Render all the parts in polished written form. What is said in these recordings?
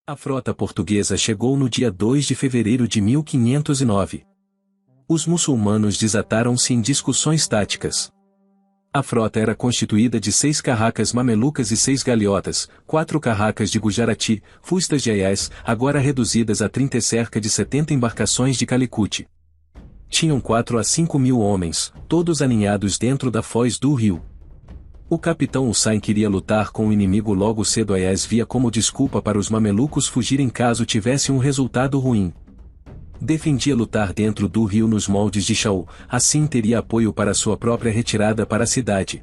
A frota portuguesa chegou no dia 2 de fevereiro de 1509. Os muçulmanos desataram-se em discussões táticas. A frota era constituída de 6 carracas mamelucas e 6 galiotas, 4 carracas de Gujarati, fustas de Ayaz, agora reduzidas a 30 e cerca de 70 embarcações de Calicut. Tinham 4 a 5 mil homens, todos aninhados dentro da foz do rio. O capitão Hussain queria lutar com o inimigo logo cedo. Ayaz via como desculpa para os mamelucos fugirem caso tivesse um resultado ruim. Defendia lutar dentro do rio nos moldes de Shaul, assim teria apoio para sua própria retirada para a cidade.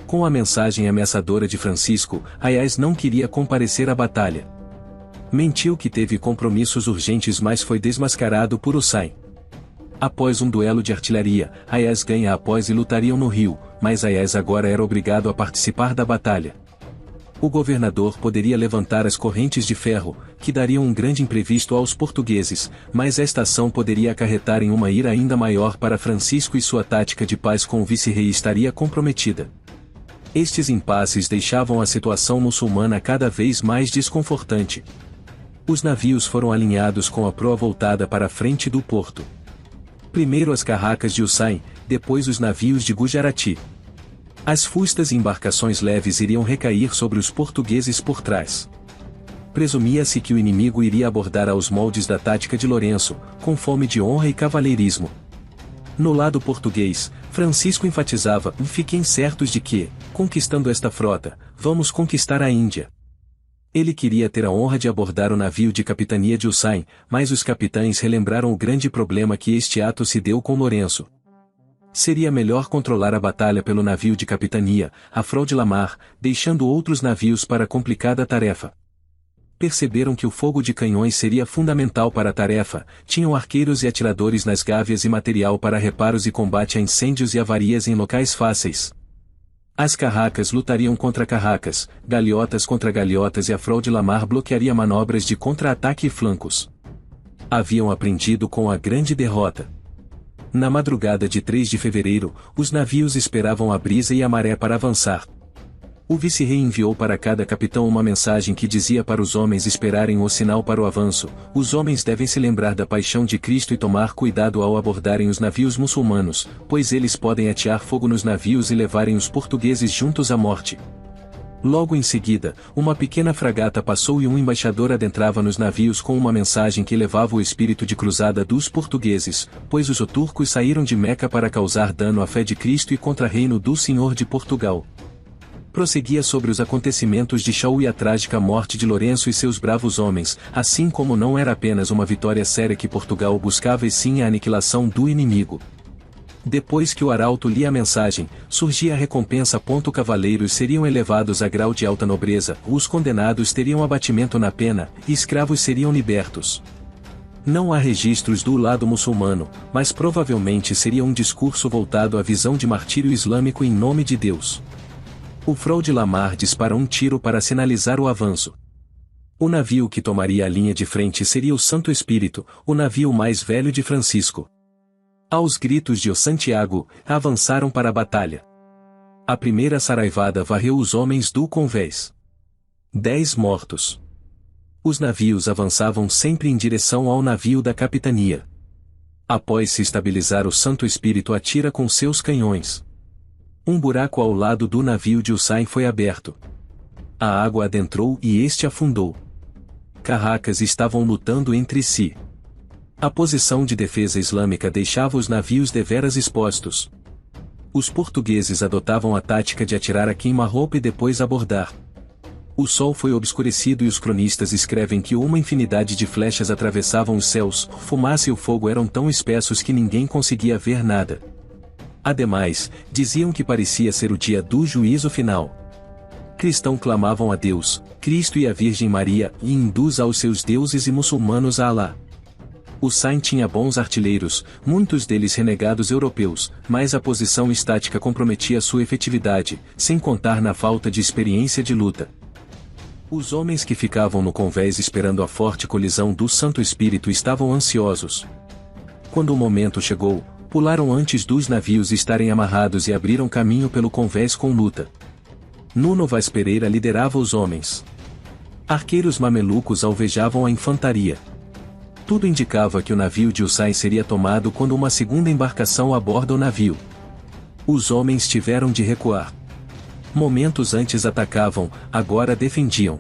Com a mensagem ameaçadora de Francisco, Ayaz não queria comparecer à batalha. Mentiu que teve compromissos urgentes, mas foi desmascarado por Hussain. Após um duelo de artilharia, Ayaz ganha após e lutariam no rio, mas Ayaz agora era obrigado a participar da batalha. O governador poderia levantar as correntes de ferro, que dariam um grande imprevisto aos portugueses, mas esta ação poderia acarretar em uma ira ainda maior para Francisco e sua tática de paz com o vice-rei estaria comprometida. Estes impasses deixavam a situação muçulmana cada vez mais desconfortante. Os navios foram alinhados com a proa voltada para a frente do porto. Primeiro as carracas de Hussain, depois os navios de Gujarati. As fustas e embarcações leves iriam recair sobre os portugueses por trás. Presumia-se que o inimigo iria abordar aos moldes da tática de Lourenço, com fome de honra e cavalheirismo. No lado português, Francisco enfatizava: fiquem certos de que, conquistando esta frota, vamos conquistar a Índia. Ele queria ter a honra de abordar o navio de capitania de Hussain, mas os capitães relembraram o grande problema que este ato se deu com Lourenço. Seria melhor controlar a batalha pelo navio de capitania, a fraude Lamar, deixando outros navios para a complicada tarefa. Perceberam que o fogo de canhões seria fundamental para a tarefa, tinham arqueiros e atiradores nas gávias e material para reparos e combate a incêndios e avarias em locais fáceis. As carracas lutariam contra carracas, galiotas contra galiotas e a fraude Lamar bloquearia manobras de contra-ataque e flancos. Haviam aprendido com a grande derrota. Na madrugada de 3 de fevereiro, os navios esperavam a brisa e a maré para avançar. O vice-rei enviou para cada capitão uma mensagem que dizia para os homens esperarem o sinal para o avanço: os homens devem se lembrar da paixão de Cristo e tomar cuidado ao abordarem os navios muçulmanos, pois eles podem atear fogo nos navios e levarem os portugueses juntos à morte. Logo em seguida, uma pequena fragata passou e um embaixador adentrava nos navios com uma mensagem que levava o espírito de cruzada dos portugueses, pois os turcos saíram de Meca para causar dano à fé de Cristo e contra o reino do Senhor de Portugal. Prosseguia sobre os acontecimentos de Shaul e a trágica morte de Lourenço e seus bravos homens, assim como não era apenas uma vitória séria que Portugal buscava e sim a aniquilação do inimigo. Depois que o arauto lia a mensagem, surgia a recompensa. Cavaleiros seriam elevados a grau de alta nobreza, os condenados teriam abatimento na pena, e escravos seriam libertos. Não há registros do lado muçulmano, mas provavelmente seria um discurso voltado à visão de martírio islâmico em nome de Deus. O fraude Lamar dispara um tiro para sinalizar o avanço. O navio que tomaria a linha de frente seria o Santo Espírito, o navio mais velho de Francisco. Aos gritos de O Santiago, avançaram para a batalha. A primeira saraivada varreu os homens do convés. 10 mortos. Os navios avançavam sempre em direção ao navio da capitania. Após se estabilizar, o Santo Espírito atira com seus canhões. Um buraco ao lado do navio de Hussain foi aberto. A água adentrou e este afundou. Carracas estavam lutando entre si. A posição de defesa islâmica deixava os navios deveras expostos. Os portugueses adotavam a tática de atirar a queima-roupa e depois abordar. O sol foi obscurecido e os cronistas escrevem que uma infinidade de flechas atravessavam os céus, fumaça e o fogo eram tão espessos que ninguém conseguia ver nada. Ademais, diziam que parecia ser o dia do juízo final. Cristãos clamavam a Deus, Cristo e a Virgem Maria, e hindus aos seus deuses e muçulmanos a Alá. Hussain tinha bons artilheiros, muitos deles renegados europeus, mas a posição estática comprometia sua efetividade, sem contar na falta de experiência de luta. Os homens que ficavam no convés esperando a forte colisão do Santo Espírito estavam ansiosos. Quando o momento chegou, pularam antes dos navios estarem amarrados e abriram caminho pelo convés com luta. Nuno Vaz Pereira liderava os homens. Arqueiros mamelucos alvejavam a infantaria. Tudo indicava que o navio de Husayn seria tomado quando uma segunda embarcação aborda o navio. Os homens tiveram de recuar. Momentos antes atacavam, agora defendiam.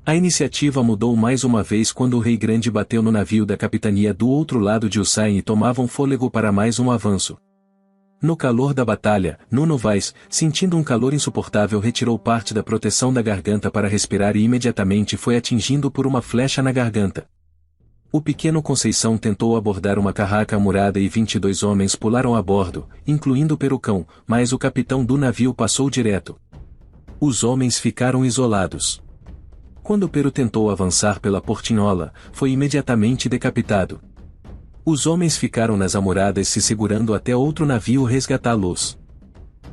A iniciativa mudou mais uma vez quando o Rei Grande bateu no navio da capitania do outro lado de Husayn e tomavam fôlego para mais um avanço. No calor da batalha, Nuno Vaz, sentindo um calor insuportável, retirou parte da proteção da garganta para respirar e imediatamente foi atingido por uma flecha na garganta. O pequeno Conceição tentou abordar uma carraca amurada e 22 homens pularam a bordo, incluindo o Perucão, mas o capitão do navio passou direto. Os homens ficaram isolados. Quando o Peru tentou avançar pela portinhola, foi imediatamente decapitado. Os homens ficaram nas amuradas se segurando até outro navio resgatá-los.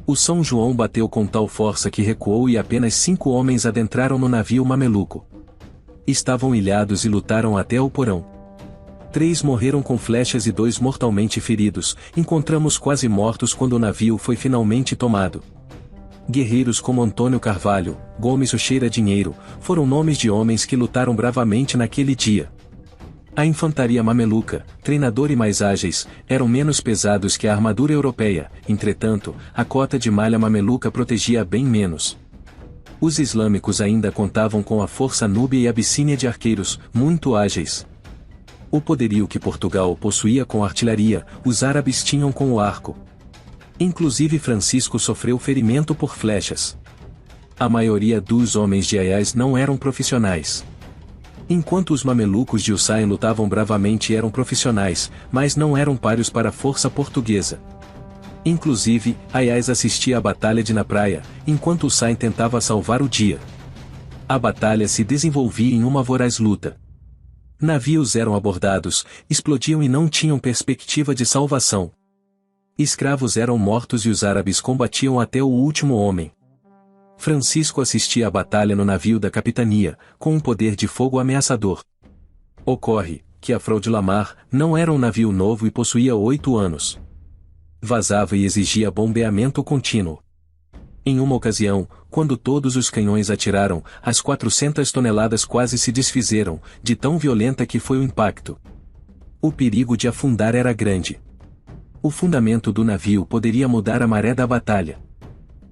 O São João bateu com tal força que recuou e apenas 5 homens adentraram no navio mameluco. Estavam ilhados e lutaram até o porão. 3 morreram com flechas e 2 mortalmente feridos. Encontramos quase mortos quando o navio foi finalmente tomado. Guerreiros como Antônio Carvalho, Gomes Ocheira Dinheiro, foram nomes de homens que lutaram bravamente naquele dia. A infantaria mameluca, treinadora e mais ágeis, eram menos pesados que a armadura europeia, entretanto, a cota de malha mameluca protegia bem menos. Os islâmicos ainda contavam com a força núbia e abissínia de arqueiros, muito ágeis. O poderio que Portugal possuía com a artilharia, os árabes tinham com o arco. Inclusive Francisco sofreu ferimento por flechas. A maioria dos homens de Ayaz não eram profissionais. Enquanto os mamelucos de Husayn lutavam bravamente e eram profissionais, mas não eram páreos para a força portuguesa. Inclusive, Ayaz assistia à batalha de Na Praia, enquanto Husayn tentava salvar o dia. A batalha se desenvolvia em uma voraz luta. Navios eram abordados, explodiam e não tinham perspectiva de salvação. Escravos eram mortos e os árabes combatiam até o último homem. Francisco assistia à batalha no navio da capitania, com um poder de fogo ameaçador. Ocorre que a Frau de Lamar não era um navio novo e possuía 8 anos. Vazava e exigia bombeamento contínuo. Em uma ocasião, quando todos os canhões atiraram, as 400 toneladas quase se desfizeram, de tão violenta que foi o impacto. O perigo de afundar era grande. O fundamento do navio poderia mudar a maré da batalha.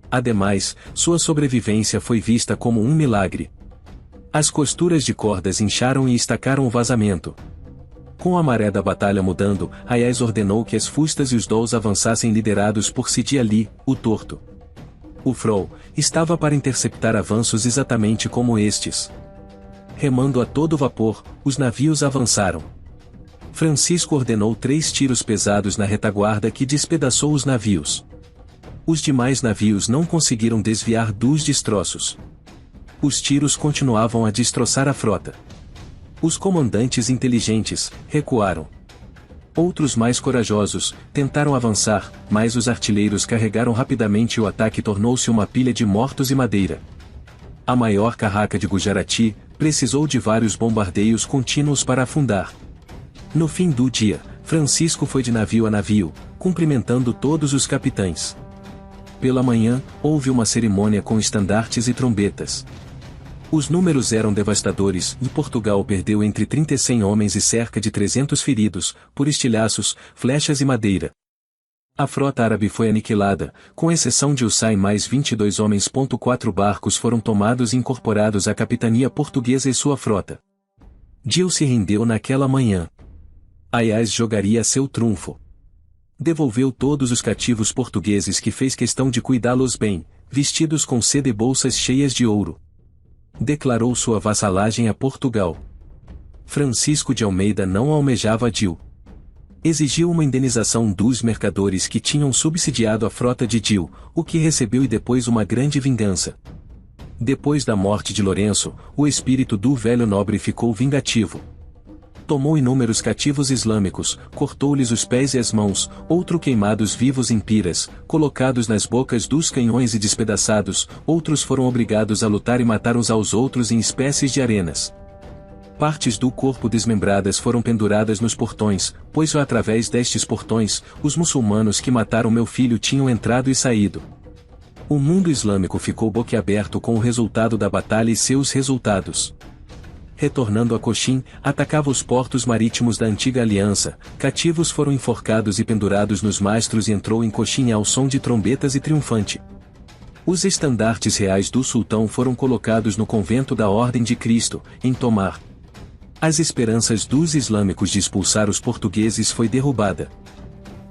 Ademais, sua sobrevivência foi vista como um milagre. As costuras de cordas incharam e estacaram o vazamento. Com a maré da batalha mudando, Ayaz ordenou que as fustas e os dols avançassem liderados por Sidi Ali, o Torto. O Frol estava para interceptar avanços exatamente como estes. Remando a todo vapor, os navios avançaram. Francisco ordenou 3 tiros pesados na retaguarda que despedaçou os navios. Os demais navios não conseguiram desviar dos destroços. Os tiros continuavam a destroçar a frota. Os comandantes inteligentes recuaram. Outros mais corajosos tentaram avançar, mas os artilheiros carregaram rapidamente e o ataque tornou-se uma pilha de mortos e madeira. A maior carraca de Gujarati precisou de vários bombardeios contínuos para afundar. No fim do dia, Francisco foi de navio a navio, cumprimentando todos os capitães. Pela manhã, houve uma cerimônia com estandartes e trombetas. Os números eram devastadores e Portugal perdeu entre 30 e 100 homens e cerca de 300 feridos, por estilhaços, flechas e madeira. A frota árabe foi aniquilada, com exceção de Husayn mais 22 homens. 4 barcos foram tomados e incorporados à capitania portuguesa e sua frota. Gil se rendeu naquela manhã. Ayaz jogaria seu trunfo. Devolveu todos os cativos portugueses que fez questão de cuidá-los bem, vestidos com seda e bolsas cheias de ouro. Declarou sua vassalagem a Portugal. Francisco de Almeida não almejava Gil. Exigiu uma indenização dos mercadores que tinham subsidiado a frota de Gil, o que recebeu e depois uma grande vingança. Depois da morte de Lourenço, o espírito do velho nobre ficou vingativo. Tomou inúmeros cativos islâmicos, cortou-lhes os pés e as mãos, outros queimados vivos em piras, colocados nas bocas dos canhões e despedaçados, outros foram obrigados a lutar e matar uns aos outros em espécies de arenas. Partes do corpo desmembradas foram penduradas nos portões, pois só através destes portões, os muçulmanos que mataram meu filho tinham entrado e saído. O mundo islâmico ficou boquiaberto com o resultado da batalha e seus resultados. Retornando a Cochin, atacava os portos marítimos da antiga aliança, cativos foram enforcados e pendurados nos mastros e entrou em Cochin ao som de trombetas e triunfante. Os estandartes reais do sultão foram colocados no convento da Ordem de Cristo, em Tomar. As esperanças dos islâmicos de expulsar os portugueses foi derrubada.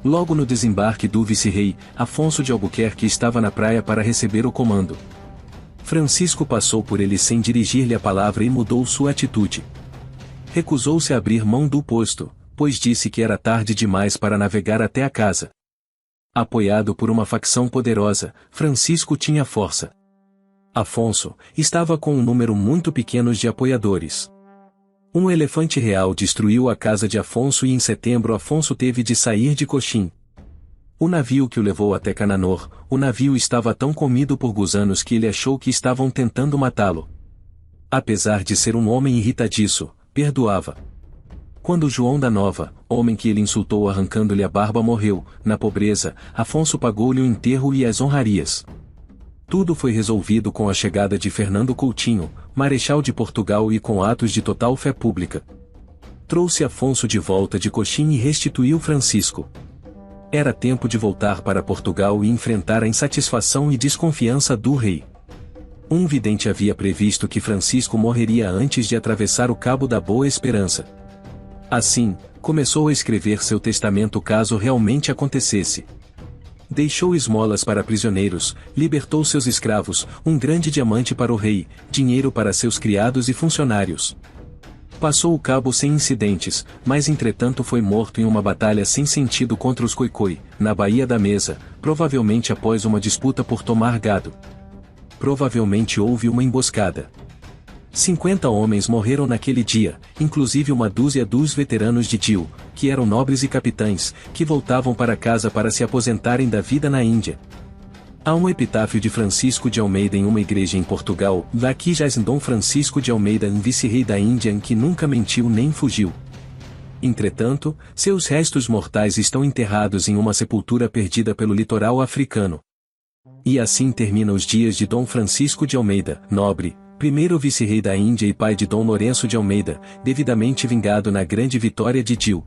Logo no desembarque do vice-rei, Afonso de Albuquerque estava na praia para receber o comando. Francisco passou por ele sem dirigir-lhe a palavra e mudou sua atitude. Recusou-se a abrir mão do posto, pois disse que era tarde demais para navegar até a casa. Apoiado por uma facção poderosa, Francisco tinha força. Afonso estava com um número muito pequeno de apoiadores. Um elefante real destruiu a casa de Afonso e em setembro Afonso teve de sair de Cochin. O navio que o levou até Cananor, o navio estava tão comido por gusanos que ele achou que estavam tentando matá-lo. Apesar de ser um homem irritadiço, perdoava. Quando João da Nova, homem que ele insultou arrancando-lhe a barba morreu, na pobreza, Afonso pagou-lhe o enterro e as honrarias. Tudo foi resolvido com a chegada de Fernando Coutinho, marechal de Portugal e com atos de total fé pública. Trouxe Afonso de volta de Cochin e restituiu Francisco. Era tempo de voltar para Portugal e enfrentar a insatisfação e desconfiança do rei. Um vidente havia previsto que Francisco morreria antes de atravessar o Cabo da Boa Esperança. Assim, começou a escrever seu testamento caso realmente acontecesse. Deixou esmolas para prisioneiros, libertou seus escravos, um grande diamante para o rei, dinheiro para seus criados e funcionários. Passou o cabo sem incidentes, mas entretanto foi morto em uma batalha sem sentido contra os Khoikhoi, na Baía da Mesa, provavelmente após uma disputa por tomar gado. Provavelmente houve uma emboscada. 50 homens morreram naquele dia, inclusive uma dúzia dos veteranos de Dil, que eram nobres e capitães, que voltavam para casa para se aposentarem da vida na Índia. Há um epitáfio de Francisco de Almeida em uma igreja em Portugal, daqui jaz Dom Francisco de Almeida, vice-rei da Índia, em que nunca mentiu nem fugiu. Entretanto, seus restos mortais estão enterrados em uma sepultura perdida pelo litoral africano. E assim terminam os dias de Dom Francisco de Almeida, nobre, primeiro vice-rei da Índia e pai de Dom Lourenço de Almeida, devidamente vingado na grande vitória de Dil.